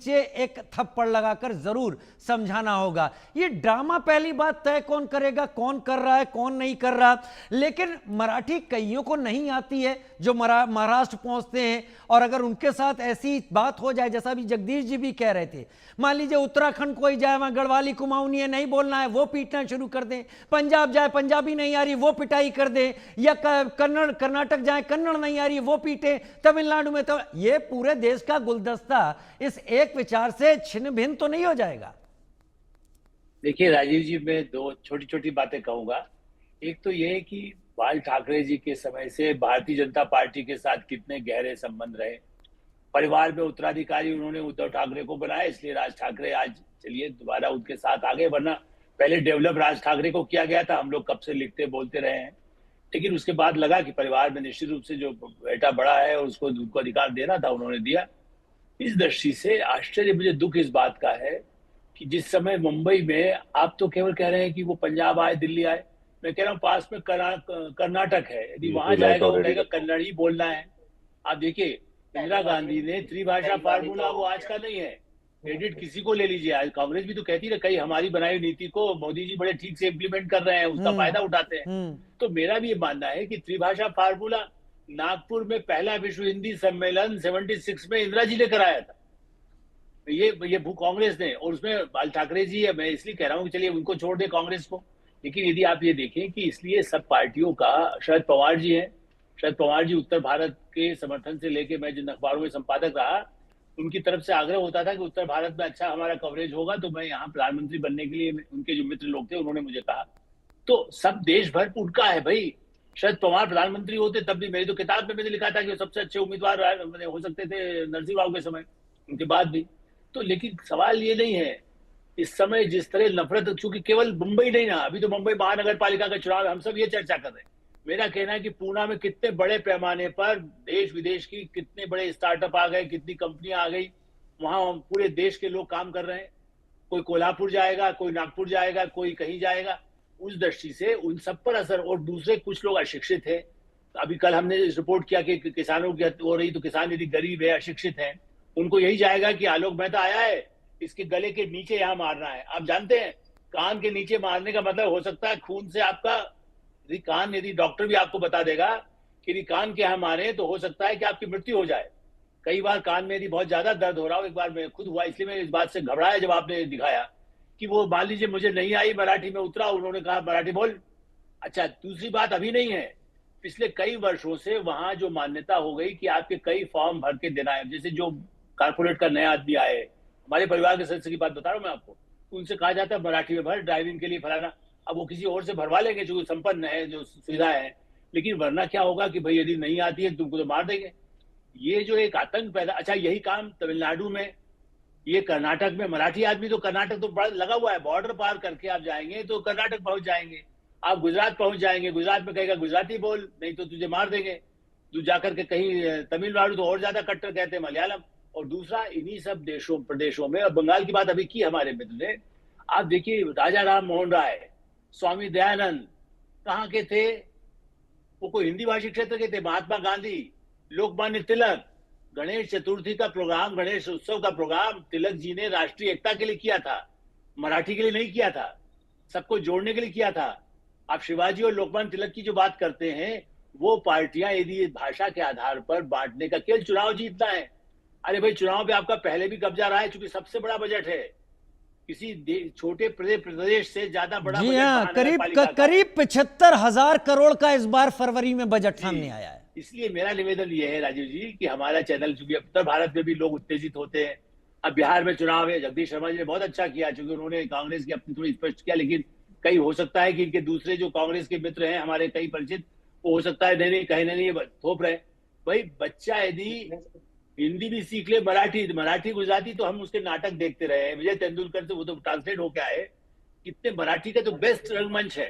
एक थप्पड़ लगाकर जरूर समझाना होगा। ये ड्रामा पहली बात तय कौन करेगा, कौन कर रहा है, कौन नहीं कर रहा। लेकिन मराठी कईयों को नहीं आती है जो महाराष्ट्र पहुंचते हैं, और अगर उनके साथ ऐसी बात हो जाए जैसा भी जगदीश जी भी कह रहे थे, मान लीजिए उत्तराखंड कोई जाए, वहां गढ़वाली कुमाऊनी है, नहीं बोलना है, वो पीटना शुरू कर दें। पंजाब जाए, पंजाबी नहीं आ रही, वो पिटाई कर दें। या कर्नाटक जाए, कन्नड़ नहीं आ रही, वो पीटे। तमिलनाडु में तो ये पूरे देश का गुलदस्ता इस एक विचार से छिन्न भिन्न तो नहीं हो जाएगा। देखिए राजीव जी, मैं दो छोटी छोटी बातें कहूंगा। एक तो यह है कि बाल ठाकरे जी के समय से भारतीय जनता पार्टी के साथ कितने गहरे संबंध रहे। परिवार में उत्तराधिकारी उन्होंने उद्धव ठाकरे को बनाया, इसलिए राज ठाकरे आज चलिए दोबारा उनके साथ आ गए। वरना पहले डेवलप राज ठाकरे को किया गया था, हम लोग कब से लिखते बोलते रहे हैं। लेकिन उसके बाद लगा कि परिवार में निश्चित रूप से जो बेटा बड़ा है उसको उनको अधिकार देना था, उन्होंने दिया। इस दृष्टि से आश्चर्य, मुझे दुख इस बात का है कि जिस समय मुंबई में आप तो केवल कह रहे हैं कि वो पंजाब आए, दिल्ली आए, मैं कह रहा हूँ पास में कर्नाटक है, यदि वहां जाएगा वो कहेगा कन्नड़ ही बोलना है। आप देखिए, इंदिरा गांधी ने त्रिभाषा फार्मूला, वो आज का नहीं है, क्रेडिट किसी को ले लीजिए। आज कांग्रेस भी तो कहती है कई हमारी बनाई हुई नीति को मोदी जी बड़े ठीक से इम्प्लीमेंट कर रहे हैं, उसका फायदा उठाते हैं। तो मेरा भी ये मानना है कि त्रिभाषा फार्मूला नागपुर में पहला विश्व हिंदी सम्मेलन 76 में इंदिरा जी ने कराया था, ये कांग्रेस ने, और उसमें बाल ठाकरे जी है। मैं इसलिए कह रहा हूँ कि चलिए उनको छोड़ दे कांग्रेस को। लेकिन यदि आप ये देखें कि इसलिए सब पार्टियों का, शरद पवार जी हैं, शरद पवार जी उत्तर भारत के समर्थन से लेके, मैं जिन अखबारों में संपादक रहा उनकी तरफ से आग्रह होता था कि उत्तर भारत में अच्छा हमारा कवरेज होगा, तो मैं यहाँ प्रधानमंत्री बनने के लिए, उनके जो मित्र लोग थे उन्होंने मुझे कहा। तो सब देश भर उनका है भाई। शरद पवार प्रधानमंत्री होते तब भी, मेरी तो किताब में मैंने लिखा था कि वो सबसे अच्छे उम्मीदवार हो सकते थे नरसिंह राव के समय, उनके बाद भी। तो लेकिन सवाल ये नहीं है इस समय जिस तरह नफरत, चूंकि केवल मुंबई नहीं ना, अभी तो मुंबई महानगर पालिका का चुनाव है, हम सब ये चर्चा कर रहे हैं। मेरा कहना है कि पूना में कितने बड़े पैमाने पर देश विदेश की कितने बड़े स्टार्टअप आ गए, कितनी कंपनियां आ गई, वहां पूरे देश के लोग काम कर रहे हैं। कोई कोल्हापुर जाएगा, कोई नागपुर जाएगा, कोई कहीं जाएगा। उस दृष्टि से उन सब पर असर। और दूसरे कुछ लोग अशिक्षित है। अभी कल हमने रिपोर्ट किया कि किसानों की हत्या हो रही, तो किसान यदि गरीब है, अशिक्षित है, उनको यही जाएगा कि आलोक मेहता आया है, इसके गले के नीचे यहां मारना है। आप जानते हैं कान के नीचे मारने का मतलब हो सकता है खून से आपका, यदि कान, यदि डॉक्टर भी आपको बता देगा कि यदि कान के यहाँ मारे तो हो सकता है कि आपकी मृत्यु हो जाए। कई बार कान में यदि बहुत ज्यादा दर्द हो रहा हो, एक बार मैं खुद हुआ, इसलिए मैं इस बात से घबराया जब आपने दिखाया कि वो, मान लीजिए मुझे नहीं आई मराठी में, उतरा, उन्होंने कहा मराठी बोल। अच्छा, दूसरी बात अभी नहीं है, पिछले कई वर्षों से वहां जो मान्यता हो गई कि आपके कई फॉर्म भर के देना है। जैसे जो कारपोरेट का नया आदमी आए, हमारे परिवार के सदस्य की बात बता रहा हूं मैं आपको, उनसे कहा जाता है मराठी में भर, ड्राइविंग के लिए फलाना। अब वो किसी और से भरवा लेंगे जो संपन्न है, जो सुविधा है। लेकिन वरना क्या होगा कि भाई यदि नहीं आती है तुमको तो मार देंगे। ये जो एक आतंक पैदा, अच्छा यही काम तमिलनाडु में, ये कर्नाटक में, मराठी आदमी तो कर्नाटक तो बड़ा लगा हुआ है, बॉर्डर पार करके आप जाएंगे तो कर्नाटक पहुंच जाएंगे। आप गुजरात पहुंच जाएंगे, गुजरात में कहेगा गुजराती बोल, नहीं तो तुझे मार देंगे। तू जाकर के कहीं तमिलनाडु तो और ज्यादा कट्टर कहते हैं, मलयालम। और दूसरा, इन्हीं सब देशों प्रदेशों में, और बंगाल की बात अभी की हमारे मित्र ने, आप देखिए राजा राम मोहन राय, स्वामी दयानंद कहाँ के थे? वो कोई हिंदी भाषी क्षेत्र के थे। महात्मा गांधी, लोकमान्य तिलक, गणेश चतुर्थी का प्रोग्राम, गणेश उत्सव का प्रोग्राम तिलक जी ने राष्ट्रीय एकता के लिए किया था, मराठी के लिए नहीं किया था, सबको जोड़ने के लिए किया था। आप शिवाजी और लोकमान्य तिलक की जो बात करते हैं, वो पार्टियां यदि भाषा के आधार पर बांटने का, केवल चुनाव जीतना है। अरे भाई, चुनाव पे आपका पहले भी कब्जा रहा है, चूंकि सबसे बड़ा बजट है, किसी छोटे प्रदेश से ज्यादा बड़ा जी हाँ, करीब 75,000 करोड़ का इस बार फरवरी में बजट सामने आया है। इसलिए मेरा निवेदन यह है राजीव जी कि हमारा चैनल, चूंकि उत्तर भारत में भी लोग उत्तेजित होते हैं, अब बिहार में चुनाव है, जगदीश शर्मा जी ने बहुत अच्छा किया, चूंकि उन्होंने कांग्रेस की अपनी थोड़ी स्पष्ट किया। लेकिन कई हो सकता है कि इनके दूसरे जो कांग्रेस के मित्र हैं, हमारे कई परिचित, वो हो सकता है नहीं कहीं नहीं थोप रहे। भाई बच्चा यदि हिंदी भी सीख ले, मराठी गुजराती, तो हम उसके नाटक देखते रहे, विजय तेंदुलकर से वो तो ट्रांसलेट होके आए। कितने मराठी का तो बेस्ट रंगमंच है।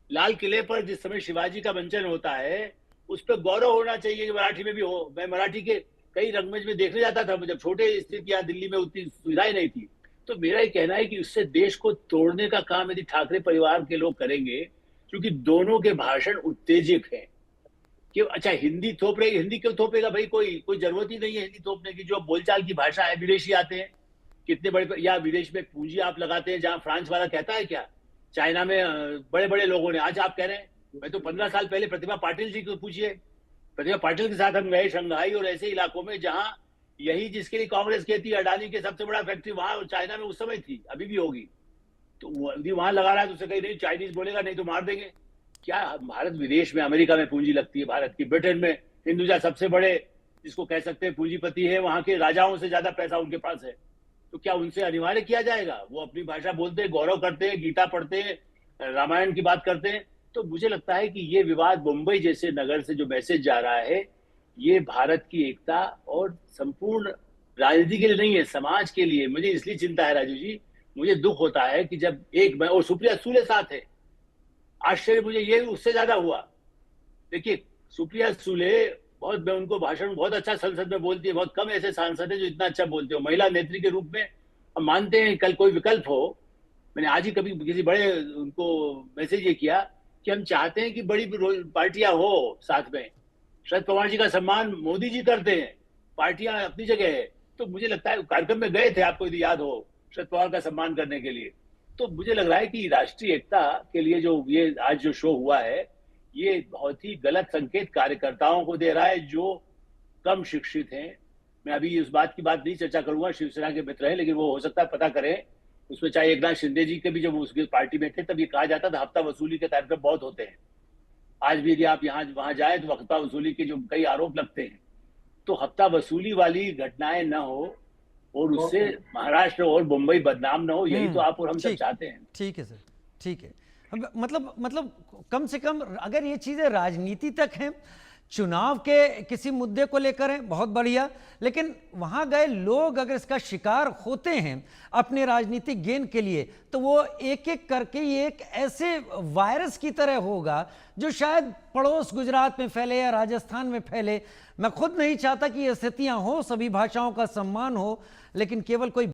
लाल किले पर जिस समय शिवाजी का मंचन होता है, उस पर गौरव होना चाहिए कि मराठी में भी हो। मैं मराठी के कई रंगमंच में देखने जाता था, जब छोटे स्थित यहाँ दिल्ली में उतनी सुविधाएं नहीं थी। तो मेरा ये कहना है कि उससे देश को तोड़ने का काम यदि ठाकरे परिवार के लोग करेंगे, क्योंकि दोनों के भाषण उत्तेजक हैं कि अच्छा हिंदी थोप रहे, हिंदी क्यों थोपेगा भाई? कोई जरूरत ही नहीं है हिंदी थोपने की। जो बोलचाल की भाषा है, विदेशी आते हैं, कितने बड़े, या विदेश में पूंजी आप लगाते हैं जहां फ्रांस वाला कहता है क्या? चाइना में बड़े बड़े लोगों ने, आज आप कह रहे हैं, मैं तो 15 साल पहले प्रतिभा पाटिल जी को पूछिए, प्रतिभा पाटिल के साथ हम गए शंघाई और ऐसे इलाकों में जहां यही जिसके लिए कांग्रेस कहती है अडानी के सबसे बड़ा फैक्ट्री वहां चाइना में उस समय थी, अभी भी होगी। तो यदि वहां लगा रहा है तो उसे कहीं नहीं, चाइनीज बोलेगा नहीं तो मार देंगे। क्या भारत विदेश में, अमेरिका में पूंजी लगती है भारत की, ब्रिटेन में हिंदुजा सबसे बड़े जिसको कह सकते हैं पूंजीपति है, वहां के राजाओं से ज्यादा पैसा उनके पास है। तो क्या उनसे अनिवार्य किया जाएगा? वो अपनी भाषा बोलते हैं, गौरव करते हैं, गीता पढ़ते हैं, रामायण की बात करते हैं। तो मुझे लगता है कि ये विवाद मुंबई जैसे नगर से जो मैसेज जा रहा है, ये भारत की एकता और संपूर्ण राजनीति के लिए नहीं है, समाज के लिए। मुझे इसलिए चिंता है राजीव जी, मुझे दुख होता है कि जब एक मैं और सुप्रिया सूले साथ है, आश्चर्य मुझे ये उससे ज्यादा हुआ। देखिए सुप्रिया सूले बहुत, मैं उनको भाषण बहुत अच्छा संसद में बोलती है, बहुत कम ऐसे सांसद है जो इतना अच्छा बोलते हो महिला नेत्री के रूप में। हम मानते हैं कल कोई विकल्प हो, मैंने आज ही कभी किसी बड़े उनको मैसेज ये किया कि हम चाहते हैं कि बड़ी पार्टियां हो साथ में। शरद पवार जी का सम्मान मोदी जी करते हैं, पार्टियां अपनी जगह है। तो मुझे लगता है कार्यक्रम में गए थे, आपको यदि याद हो, शरद पवार का सम्मान करने के लिए। तो मुझे लग रहा है कि राष्ट्रीय एकता के लिए जो ये आज जो शो हुआ है, ये बहुत ही गलत संकेत कार्यकर्ताओं को दे रहा है जो कम शिक्षित हैं। मैं अभी उस बात की बात नहीं चर्चा करूंगा, शिवसेना के मित्र हैं, लेकिन वो हो सकता है पता करें उसमें, चाहे एकनाथ शिंदे जी के भी जब उसकी पार्टी में थे तब ये कहा जाता था हफ्ता वसूली के कार्यक्रम बहुत होते हैं। आज भी यदि आप यहाँ वहां जाए तो हफ्ता वसूली के जो कई आरोप लगते हैं, तो हफ्ता वसूली वाली घटनाएं न हो और उससे महाराष्ट्र और मुंबई बदनाम न हो, यही तो आप और हम सब चाहते हैं। ठीक है सर, ठीक है। मतलब कम से कम अगर ये चीजें राजनीति तक हैं, चुनाव के किसी मुद्दे को लेकर हैं, बहुत बढ़िया, लेकिन वहां गए लोग अगर इसका शिकार होते हैं अपने राजनीतिक गेन के लिए, तो वो एक एक करके ये एक ऐसे वायरस की तरह होगा जो शायद पड़ोस गुजरात में फैले या राजस्थान में फैले। मैं खुद नहीं चाहता कि ये स्थितियां हो, सभी भाषाओं का सम्मान हो, लेकिन केवल कोई